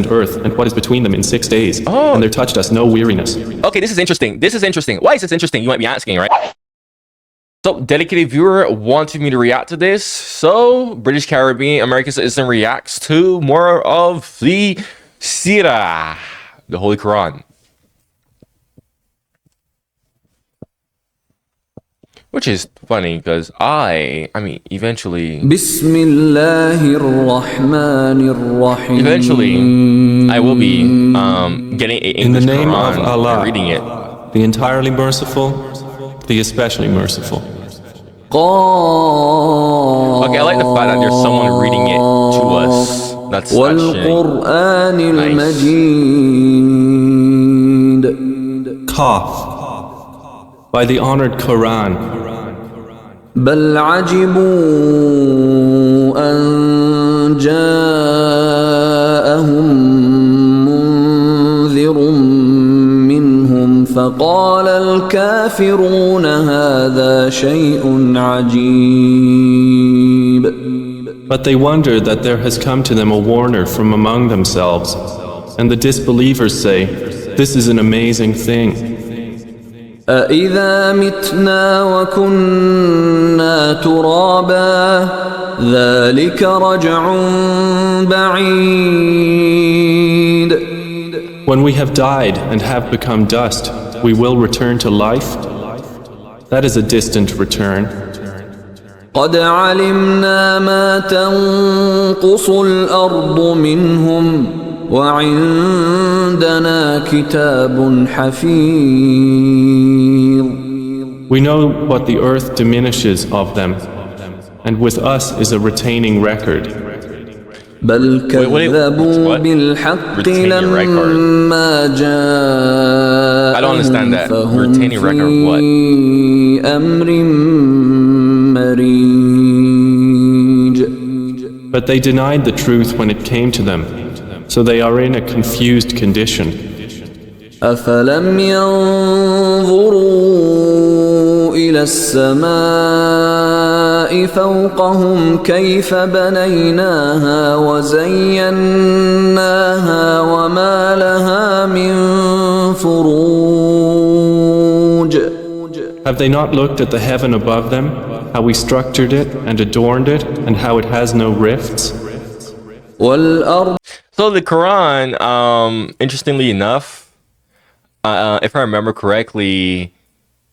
and earth and what is between them in 6 days, Oh. and there touched us no weariness. Okay, this is interesting. This is interesting. Why is this interesting? You might be asking, right? So, dedicated viewer wanted me to react to this. So, British Caribbean American citizen reacts to more of the Surah, the Holy Quran. Which is funny because I mean, eventually, I will be getting an In the English name Quran of Allah, and reading it. the entirely merciful, the especially merciful. Okay, I like the fact that there's someone reading it to us. That's actually nice. Qaaf, by the honored Quran. بل عجبوا أن جاءهم منذر منهم فقال الكافرون هذا شيء عجيب. But they wonder that there has come to them a warner from among themselves, and the disbelievers say, "This is an amazing thing." أَإِذَا مِتْنَا وَكُنَّا تُرَابًا ذَلِكَ رَجْعٌ بَعِيدٌ. When we have died and have become dust, we will return to life? That is a distant return. قَدْ عَلِمْنَا مَا تَنقُصُ الْأَرْضُ مِنْهُمْ وَعِندَنَا كِتَابٌ حَفِيظٌ. We know what the earth diminishes of them, and with us is a retaining record. بل كذبوا بالحق لما جاءهم فهم في أمر مريج. But they denied the truth when it came to them, so they are in a confused condition. أفلم ينظروا إلى السماء فوقهم كيف بنيناها وزيناها وما لها من فروج. Have they not looked at the heaven above them, how we structured it and adorned it, and how it has no rifts? والأرض. So the Quran, interestingly enough, if I remember correctly,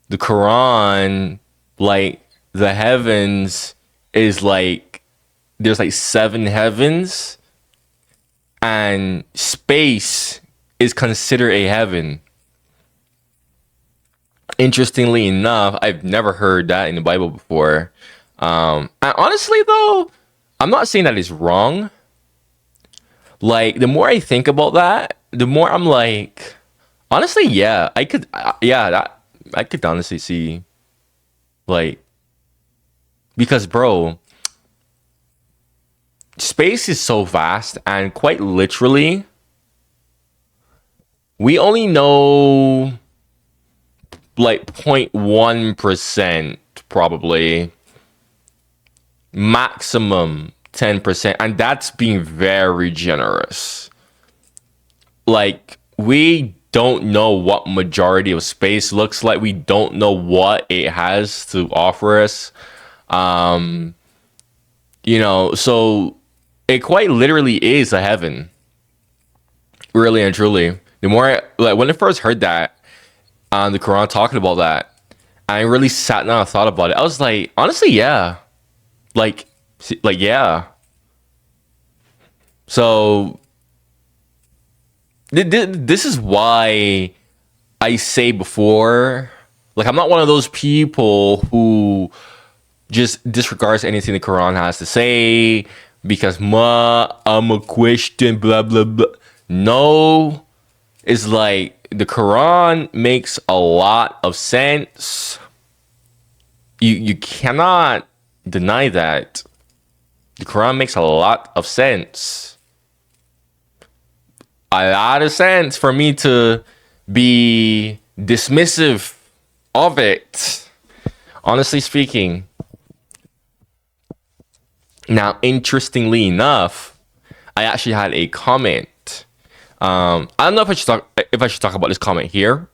the Quran, like the heavens is like, there's like 7 heavens, and space is considered a heaven. Interestingly enough, I've never heard that in the Bible before. And honestly though, I'm not saying that it's wrong. Like, the more I think about that, the more I'm like, honestly, yeah, I could honestly see, like, because bro, space is so vast, and quite literally, we only know like 0.1% probably, maximum 10%, and that's being very generous. Like, we don't know what majority of space looks like. We don't know what it has to offer us. You know, so it quite literally is a heaven. Really and truly. The more like when I first heard that on the Quran talking about that, I really sat down and thought about it. I was like, honestly, yeah. Like yeah. So this is why I say before, like, I'm not one of those people who just disregards anything the Quran has to say because I'm a Christian, blah blah blah. No, it's like the Quran makes a lot of sense. You cannot deny that. The Quran makes a lot of sense. A lot of sense for me to be dismissive of it, honestly speaking. Now, interestingly enough, I actually had a comment I don't know if I should talk about this comment here.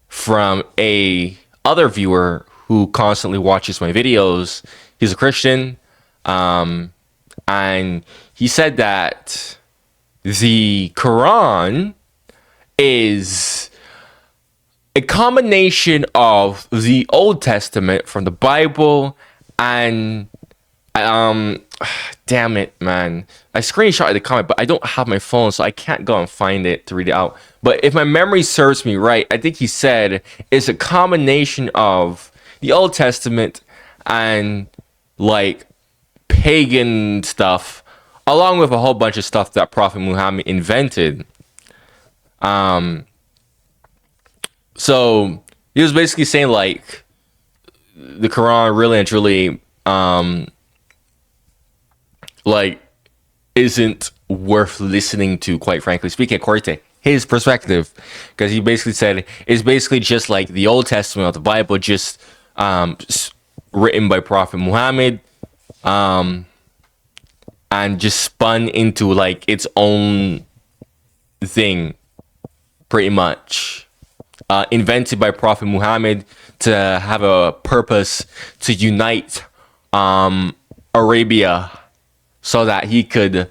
From a other viewer who constantly watches my videos. He's a Christian, and he said that the Quran is a combination of the Old Testament from the Bible and damn it, man. I screenshotted the comment, but I don't have my phone, so I can't go and find it to read it out. But if my memory serves me right, I think he said it's a combination of the Old Testament and like pagan stuff, along with a whole bunch of stuff that Prophet Muhammad invented. So he was basically saying like the Quran really and truly like isn't worth listening to, quite frankly speaking, according to his perspective, because he basically said it's basically just like the Old Testament of the Bible, just written by Prophet Muhammad, and just spun into like its own thing, pretty much. Invented by Prophet Muhammad to have a purpose to unite Arabia, so that he could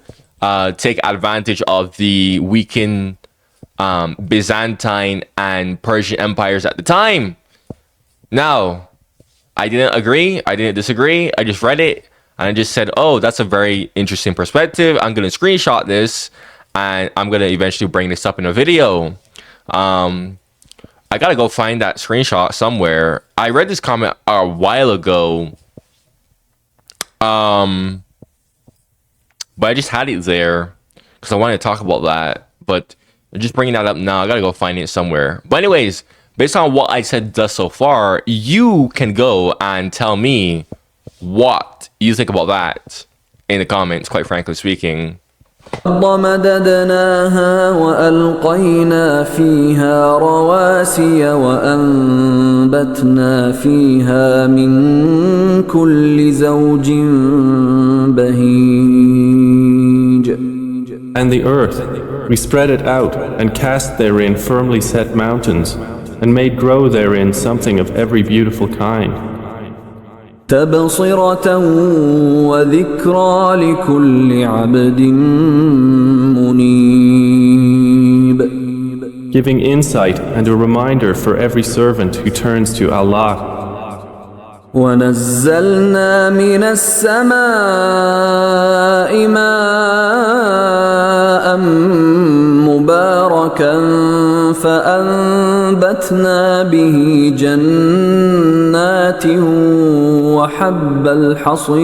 take advantage of the weakened Byzantine and Persian empires at the time. Now, I didn't agree. I didn't disagree. I just read it and I just said, oh, that's a very interesting perspective. I'm going to screenshot this and I'm going to eventually bring this up in a video. I got to go find that screenshot somewhere. I read this comment a while ago. But I just had it there because I wanted to talk about that. But I'm just bringing that up now. I gotta go find it somewhere. But anyways, based on what I said thus so far, you can go and tell me what you think about that in the comments, quite frankly speaking. مددناها وألقينا فيها رواسي وأنبتنا فيها من كل زوج بهيج. And the earth, we spread it out and cast therein firmly set mountains, and made grow therein something of every beautiful kind. تبصرة وذكرى لكل عبد منيب. Giving insight and a reminder for every servant who turns to Allah. ونزلنا من السماء ماء مباركا فأنبتنا به جنات وحب الحصيد.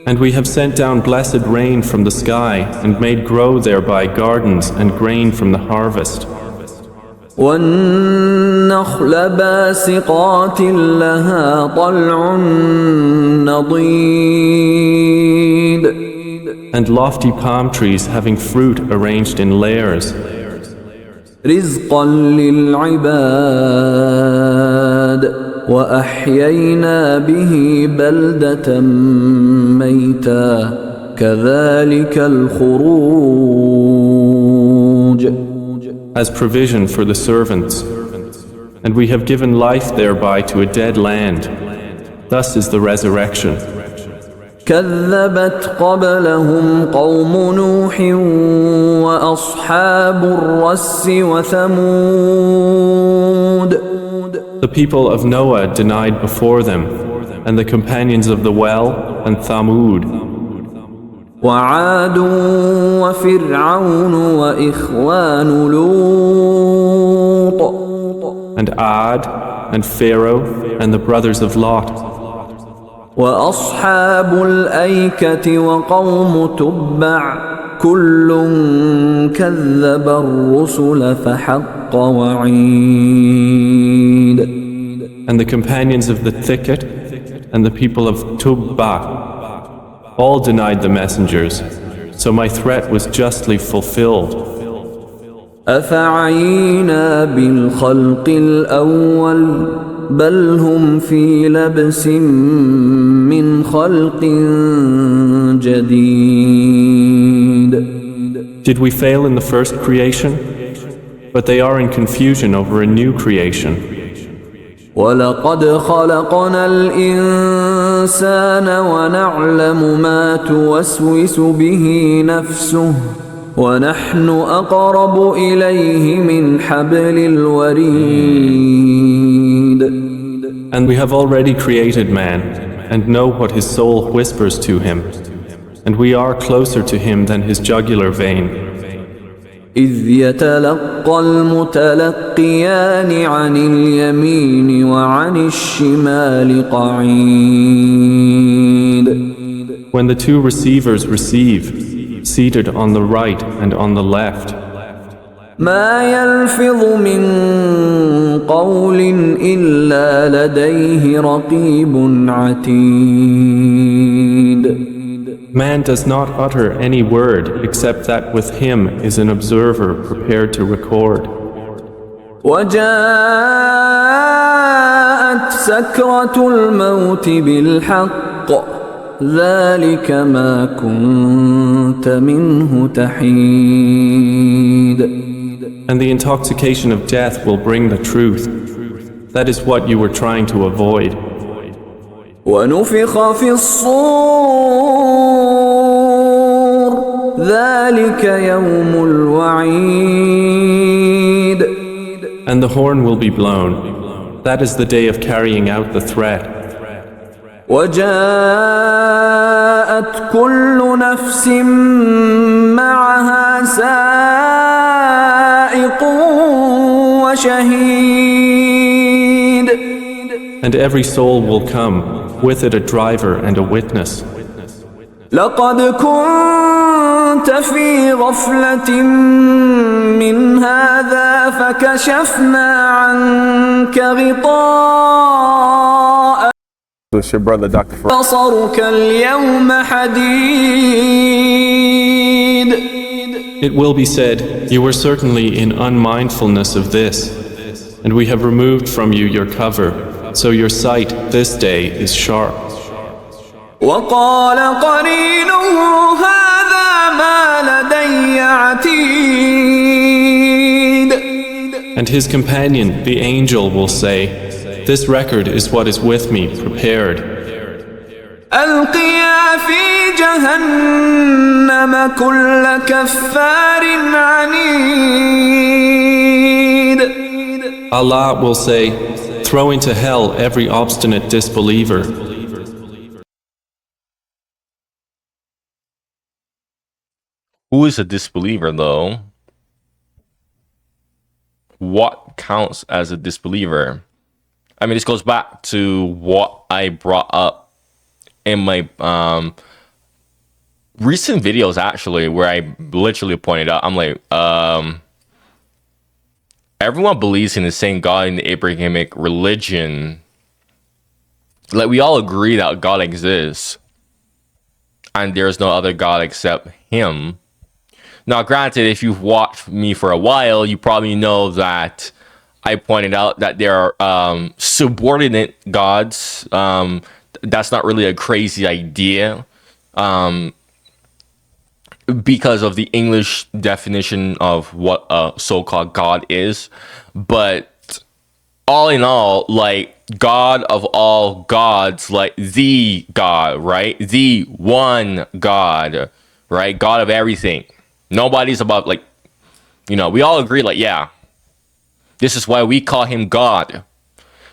And we have sent down blessed rain from the sky and made grow thereby gardens and grain from the harvest. والنخل باسقات لها طلع نضيد. And lofty palm trees having fruit arranged in layers. رزقا للعباد وأحيينا به بلدة ميتا كذلك الخروج. As provision for the servants, and we have given life thereby to a dead land. Thus is the resurrection. كذبت قبلهم قوم نوح وأصحاب الرس وثمود. The people of Noah denied before them, and the companions of the well and Thamud. وعاد وفرعون وإخوان لوط. And Ad and Pharaoh and the brothers of Lot. وأصحاب الأيكة وقوم تبع كل كذب الرسل فحق وعيد. And the companions of the thicket and the people of Tubba all denied the messengers, so my threat was justly fulfilled. أفعينا بالخلق الأول بل هم في لبس من خلق جديد. Did we fail in the first creation? But they are in confusion over a new creation. ولقد خلقنا الإنسان ونعلم ما توسوس به نفسه ونحن أقرب إليه من حبل الوريد. And we have already created man, and know what his soul whispers to him, and we are closer to him than his jugular vein. إذ يتلقى المتلقيان عن اليمين وعن الشمال قعيد. When the two receivers receive, seated on the right and on the left, ما يلفظ من قول إلا لديه رقيب عتيد. man does not utter any word except that with him is an observer prepared to record. وجاءت سكرة الموت بالحق ذلك ما كنت منه تحيد. And the intoxication of death will bring the truth. That is what you were trying to avoid. ونفخ في الصور ذلك يوم الوعيد. And the horn will be blown. That is the day of carrying out the threat. وجاءت كل نفس معها سائق وشهيد. And every soul will come, with it a driver and a witness. لقد كنت في غفلة من هذا فكشفنا عنك غطاء It's your brother, Dr. بصرك اليوم حديد. It will be said, you were certainly in unmindfulness of this, and we have removed from you your cover, so your sight this day is sharp. وقال قرينه هذا ما لدي عتيد. And his companion, the angel, will say, this record is what is with me, prepared. ألقيا في جهنم كل كفار عنيد. Allah will say, throw into hell every obstinate disbeliever. Who is a disbeliever, though? What counts as a disbeliever? I mean, this goes back to what I brought up in my recent videos, actually, where I literally pointed out, I'm like, everyone believes in the same God in the Abrahamic religion. Like, we all agree that God exists, and there's no other God except Him. Now, granted, if you've watched me for a while, you probably know that I pointed out that there are subordinate gods. That's not really a crazy idea because of the English definition of what a so-called God is. But all in all, like, God of all gods, like the God, right? The one God, right? God of everything. Nobody's above, like, you know, we all agree, like, yeah, this is why we call him God.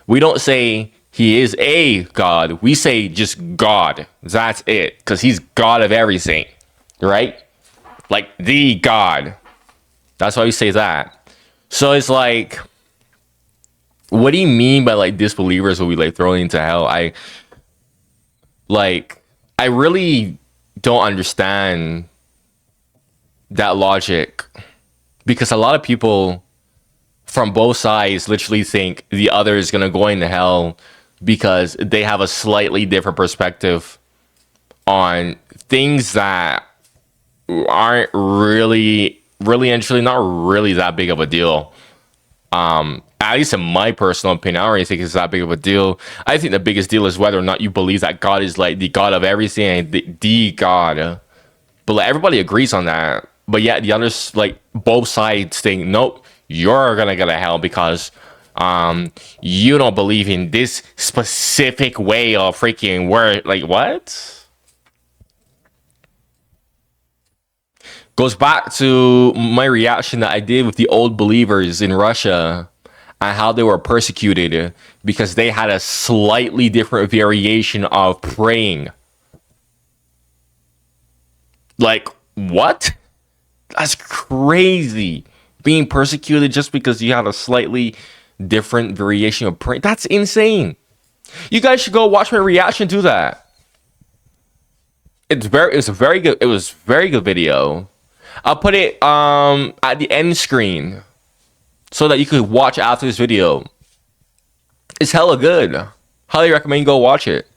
We don't say he is a God. We say just God. That's it. Because he's God of everything, right? Like the God. That's why we say that. So it's like, what do you mean by like disbelievers will be like thrown into hell? I really don't understand that logic, because a lot of people from both sides literally think the other is going to go into hell because they have a slightly different perspective on things that aren't really actually not really that big of a deal. At least in my personal opinion, I don't really think it's that big of a deal. I think the biggest deal is whether or not you believe that God is like the God of everything and the God. But like everybody agrees on that. But yet the others, like both sides think, nope, you're gonna go to hell because you don't believe in this specific way of freaking word. Like what? Goes back to my reaction that I did with the old believers in Russia and how they were persecuted because they had a slightly different variation of praying. Like, what? That's crazy. Being persecuted just because you had a slightly different variation of praying. That's insane. You guys should go watch my reaction to that. It was a very good video. I'll put it at the end screen so that you could watch after this video. It's hella good. Highly recommend you go watch it.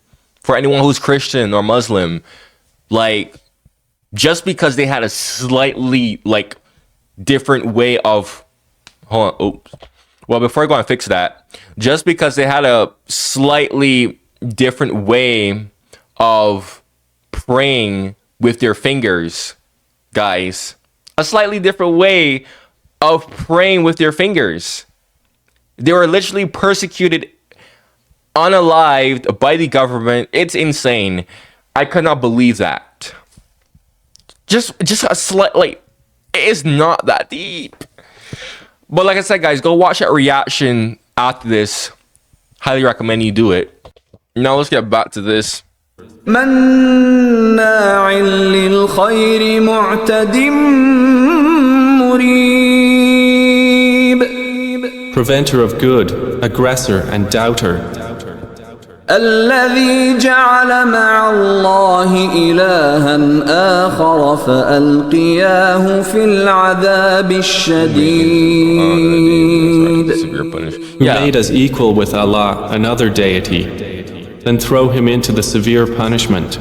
For anyone who's Christian or Muslim, like just because they had a slightly like different way of hold on, oops. Well, before I go and fix that, just because they had a slightly different way of praying with their fingers, guys, a slightly different way of praying with their fingers. They were literally persecuted, unalived by the government. It's insane. I could not believe that. Just a slight, like, it is not that deep. But like I said, guys, go watch that reaction after this. Highly recommend you do it. Now let's get back to this. مناع للخير معتد مريب. Preventer of good, aggressor and doubter. الذي جعل مع الله إلها آخر فألقياه في العذاب الشديد. Who made us equal with Allah, another deity, then throw him into the severe punishment.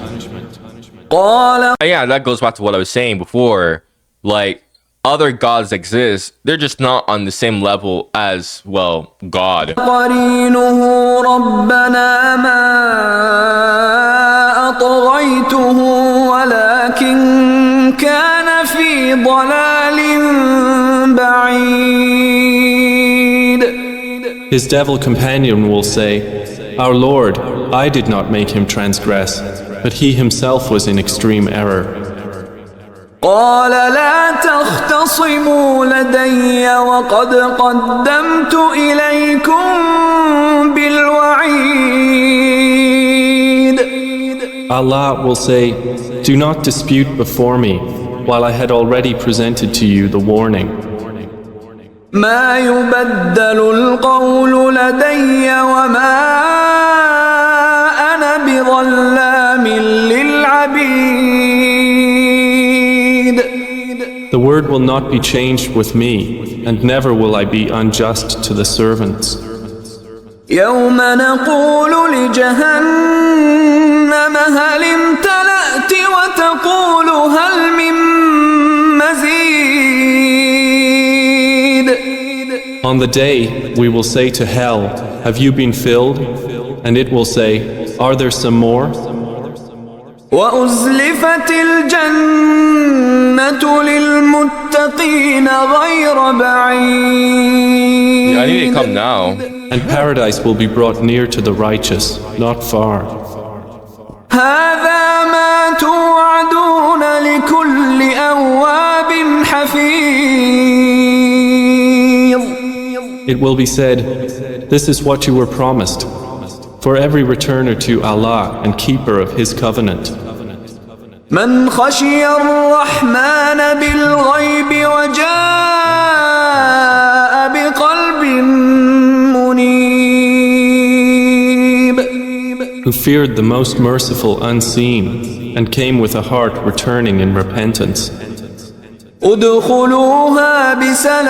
قال Yeah, that goes back to what I was saying before. Like, other gods exist. They're just not on the same level as, well, God. قرينه ربنا ما أطغيته ولكن كان في ضلال بعيد. His devil companion will say, Our Lord, I did not make him transgress, but he himself was in extreme error. قال لا تختصموا لدي وقد قدمت إليكم بالوعيد. Allah will say, Do not dispute before me, while I had already presented to you the warning. ما يبدل القول لدي وما أنا بظلام للعبيد. The word will not be changed with me, and never will I be unjust to the servants. يوم نقول لجهنم هل امتلأت وتقول هل من مزيد. On the day, we will say to hell, Have you been filled? And it will say, Are there some more? وأزلفت الجنة للمتقين غير بعيد. Yeah, I need to come now. And paradise will be brought near to the righteous, not far. هذا ما توعدون لكل أواب حفيظ. It will be said, This is what you were promised, for every returner to Allah and keeper of His covenant. من خشي الرحمن بالغيب وجاء بقلب منيب. Who feared the most merciful unseen, and came with a heart returning in repentance. ادخلوها بسلام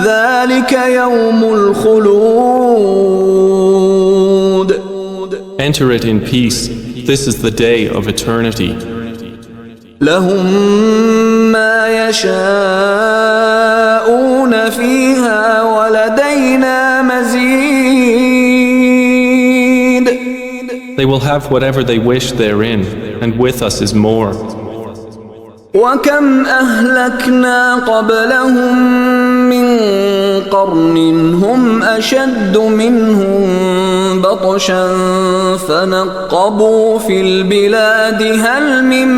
ذلك يوم الخلود. Enter it in peace. This is the day of eternity. لهم ما يشاءون فيها ولدينا مزيد. They will have whatever they wish therein, and with us is more. وكم أهلكنا قبلهم من قرن هم أشد منهم بطشا فنقبوا في البلاد هل من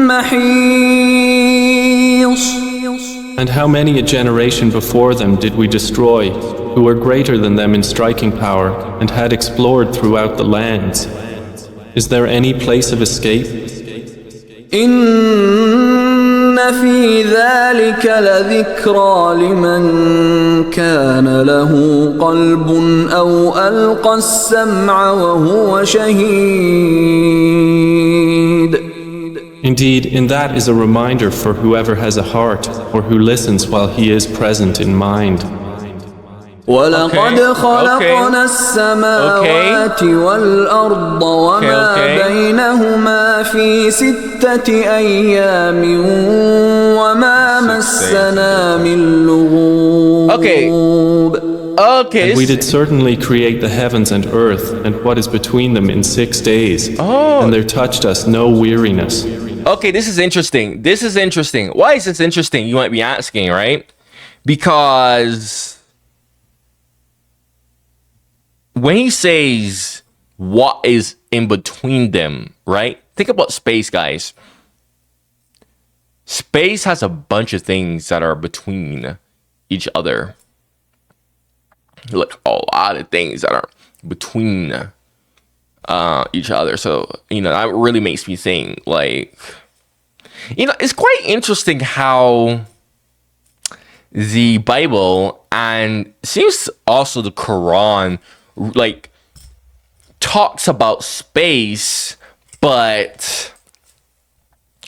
محيص. And how many a generation before them did we destroy, who were greater than them in striking power, and had explored throughout the lands? Is there any place of escape? إن في ذلك لذكرى لمن كان له قلب أو ألقى السمع وهو شهيد. Indeed, in that is a reminder for whoever has a heart, or who listens while he is present in mind. ولقد خلقنا السماوات والأرض وما بينهما في 6 أيام وما مسنا من لغوب. And we did certainly create the heavens and earth and what is between them in 6 days, and there touched us no weariness. Okay, this is interesting. This is interesting. Why is this interesting? You might be asking, right? Because when he says what is in between them, right? Think about space, guys. Space has a bunch of things that are between each other. Like a lot of things that are between each other. So, that really makes me think, like, it's quite interesting how the Bible and seems also the Quran like talks about space, but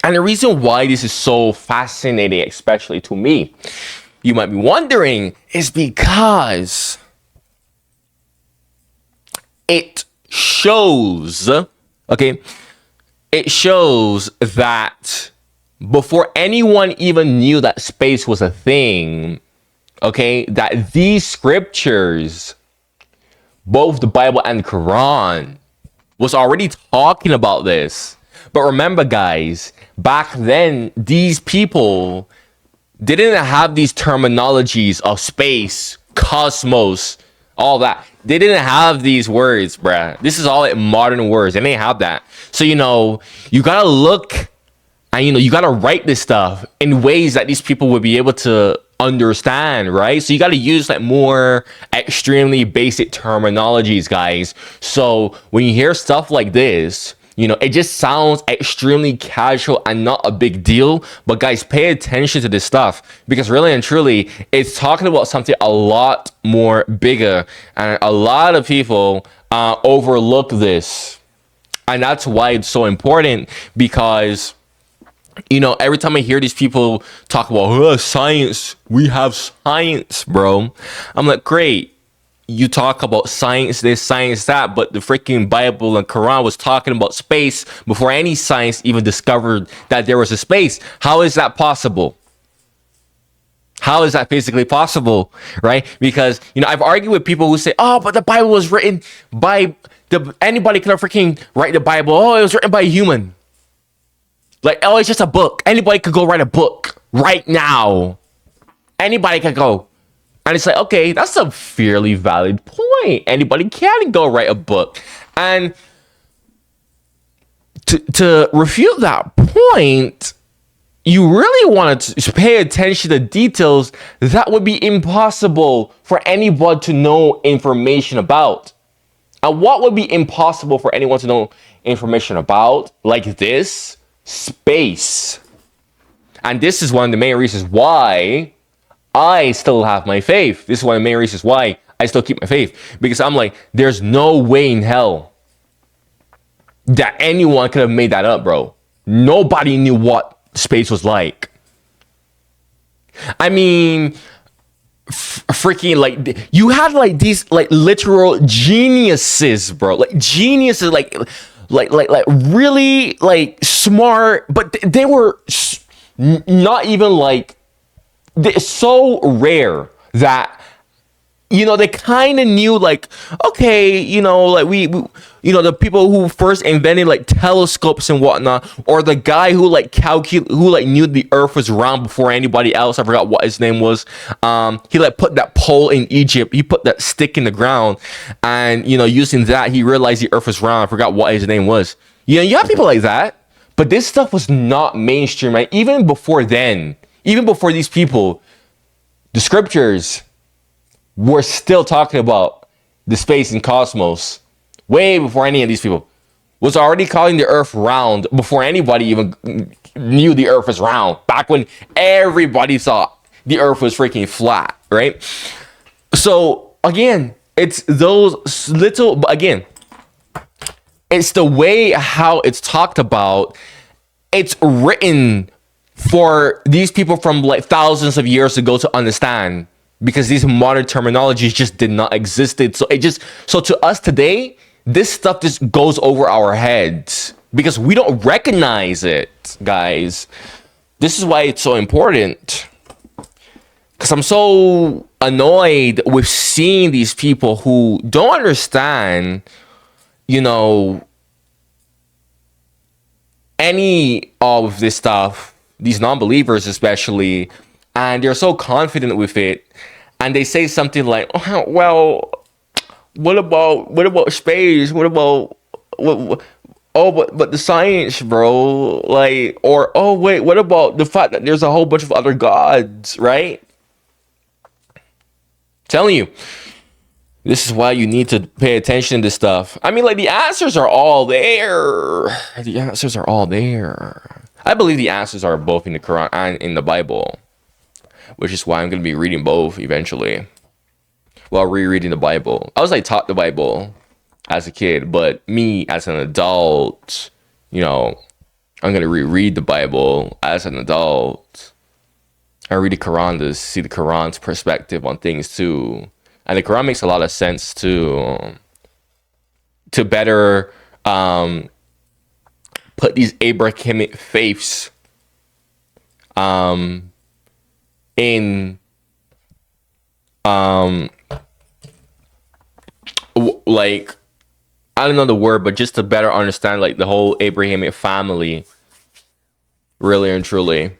and the reason why this is so fascinating, especially to me, you might be wondering, is because it shows that before anyone even knew that space was a thing, that these scriptures, both the Bible and the Quran, was already talking about this. But remember, guys, back then, these people didn't have these terminologies of space, cosmos, all that. They didn't have these words, bruh. This is all like modern words. They didn't have that. So, you gotta look and, you gotta write this stuff in ways that these people would be able to understand, right? So you got to use like more extremely basic terminologies, guys. So when you hear stuff like this, it just sounds extremely casual and not a big deal. But guys, pay attention to this stuff, because really and truly, it's talking about something a lot more bigger, and a lot of people overlook this. And that's why it's so important, because every time I hear these people talk about science, we have science, bro. I'm like, great. You talk about science this, science that, but the freaking Bible and Quran was talking about space before any science even discovered that there was a space. How is that possible? How is that physically possible, right? Because, I've argued with people who say, oh, but the Bible was written by anybody could have freaking write the Bible. Oh, it was written by a human. Like, oh, it's just a book. Anybody could go write a book right now. Anybody could go. And it's like, okay, that's a fairly valid point. Anybody can go write a book. And to refute that point, you really want to pay attention to details that would be impossible for anyone to know information about. And what would be impossible for anyone to know information about, like this? Space. And this is one of the main reasons why I still have my faith. This is one of the main reasons why I still keep my faith. Because I'm like, there's no way in hell that anyone could have made that up, bro. Nobody knew what space was like. I mean, freaking like, you had like these like literal geniuses, bro. Like geniuses, like really like smart, but they were not even like, it's so rare that, you know, they kind of knew like, okay, you know, like we you know, the people who first invented like telescopes and whatnot, or the guy who like knew the earth was round before anybody else. I forgot what his name was. He like put that pole in Egypt. He put that stick in the ground, and you know, using that, he realized the earth was round. I forgot what his name was. You know, you have people like that, but this stuff was not mainstream, right? Even before then, even before these people, the scriptures were still talking about the space and cosmos. Way before any of these people was already calling the earth round, before anybody even knew the earth was round, back when everybody thought the earth was freaking flat, right? So again, it's those little, but again, it's the way how it's talked about. It's written for these people from like thousands of years ago to understand, because these modern terminologies just did not exist. So to us today, this stuff just goes over our heads because we don't recognize it, guys. This is why it's so important. Because I'm so annoyed with seeing these people who don't understand, you know, any of this stuff, these non-believers especially, and they're so confident with it, and they say something like, oh, well, what about space? What, but the science, bro, like, or, oh wait, what about the fact that there's a whole bunch of other gods, right? Telling you, this is why you need to pay attention to stuff. I mean, like, the answers are all there. The answers are all there. I believe the answers are both in the Quran and in the Bible, which is why I'm going to be reading both eventually while rereading the Bible. I was like taught the Bible as a kid, but me as an adult, you know, I'm going to reread the Bible as an adult. I read the Quran to see the Quran's perspective on things too. And the Quran makes a lot of sense too, to better put these Abrahamic faiths in like, I don't know the word, but just to better understand like the whole Abrahamic family, really and truly.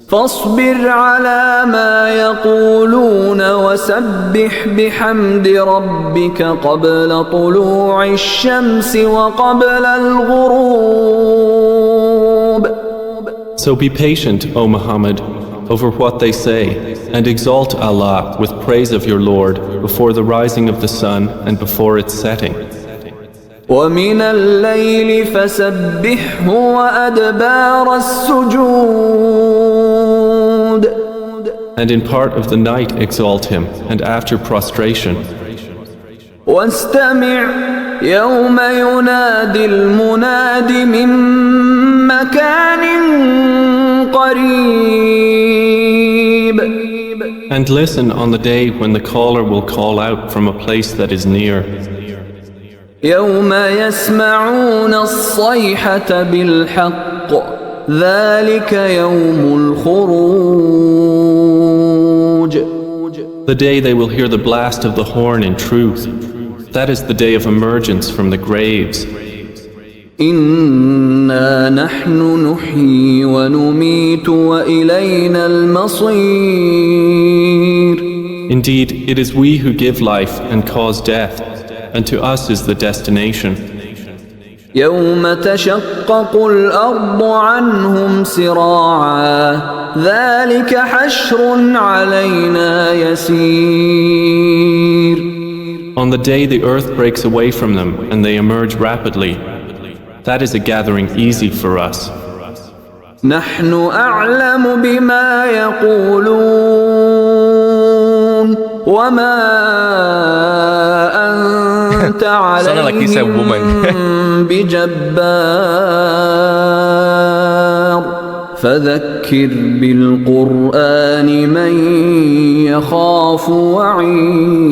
فاصبر على ما يقولون وسبح بحمد ربك قبل طلوع الشمس وقبل الغروب. So be patient, O Muhammad, over what they say, and exalt Allah with praise of your Lord before the rising of the sun and before its setting. ومن الليل فسبحه وأدبار السجود. And in part of the night exalt him, and after prostration. واستمع يوم ينادي المناد من مكان قريب. And listen on the day when the caller will call out from a place that is near. يوم يسمعون الصيحة بالحق ذلك يوم الخروج. The day they will hear the blast of the horn in truth. That is the day of emergence from the graves. إنا نحن نحيي ونميت وإلينا المصير. Indeed, it is we who give life and cause death, and to us is the destination. يوم تشقق الأرض عنهم سراعا ذلك حشر علينا يسير. On the day the earth breaks away from them and they emerge rapidly, that is a gathering easy for us. نحن أعلم بما يقولون وما أنت عليهم بجبار فذكر بالقرآن من يخاف وعيد.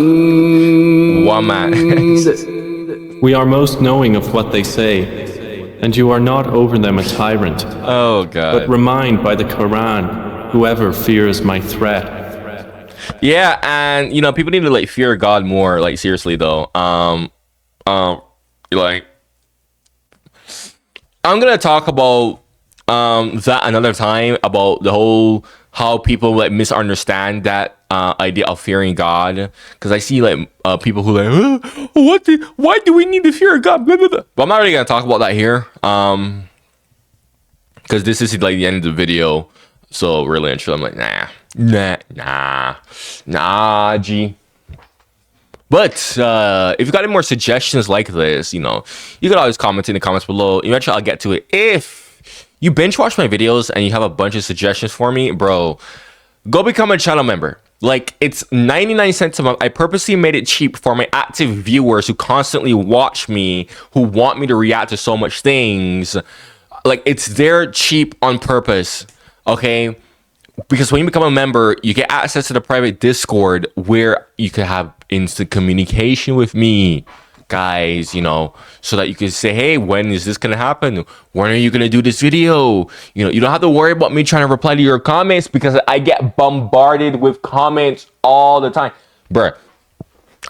We are most knowing of what they say, and you are not over them a tyrant, Oh but god. remind by the Quran whoever fears my threat. Yeah, and you know, people need to like fear God more, like seriously though. Like I'm gonna talk about that another time, about the whole how people like misunderstand that idea of fearing God, because I see like people who like why do we need to fear God, blah, blah, blah. But I'm not really gonna talk about that here, because this is like the end of the video, so really interested. I'm like nah G. But if you got any more suggestions like this, you know, you can always comment in the comments below. Eventually I'll get to it. If you binge watch my videos and you have a bunch of suggestions for me, bro, go become a channel member. Like, it's 99 cents a month. I purposely made it cheap for my active viewers who constantly watch me, who want me to react to so much things. Like, it's there cheap on purpose, okay? Because when you become a member, you get access to the private Discord where you can have instant communication with me, guys, you know, so that you can say, hey, when is this gonna happen? When are you gonna do this video? You know, you don't have to worry about me trying to reply to your comments, because I get bombarded with comments all the time, bruh.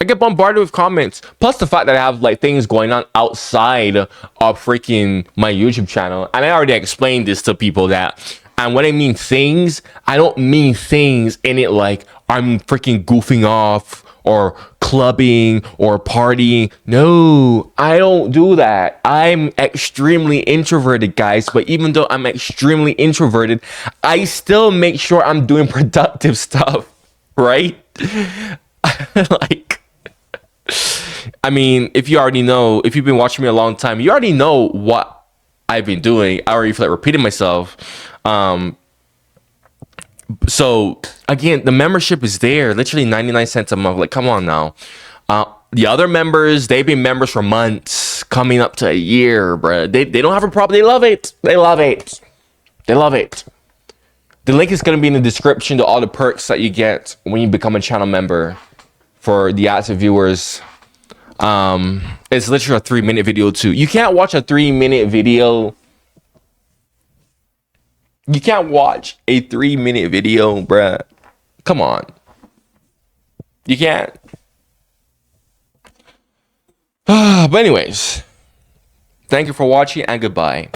I get bombarded with comments. Plus the fact that I have like things going on outside of freaking my YouTube channel. And I already explained this to people that, and when I mean things, I don't mean things in it like I'm freaking goofing off or clubbing or partying. No, I don't do that. I'm extremely introverted, guys. But even though I'm extremely introverted, I still make sure I'm doing productive stuff, right? Like, I mean, if you already know, if you've been watching me a long time, you already know what I've been doing. I already feel like repeating myself. So again, the membership is there, literally 99 cents a month. Like, come on now. The other members, they've been members for months, coming up to a year, bro. They don't have a problem. They love it. They love it. They love it. The link is going to be in the description to all the perks that you get when you become a channel member for the active viewers. It's literally a 3-minute video too. You can't watch a 3-minute video. You can't watch a 3-minute video, bruh. Come on. You can't. But anyways, thank you for watching and goodbye.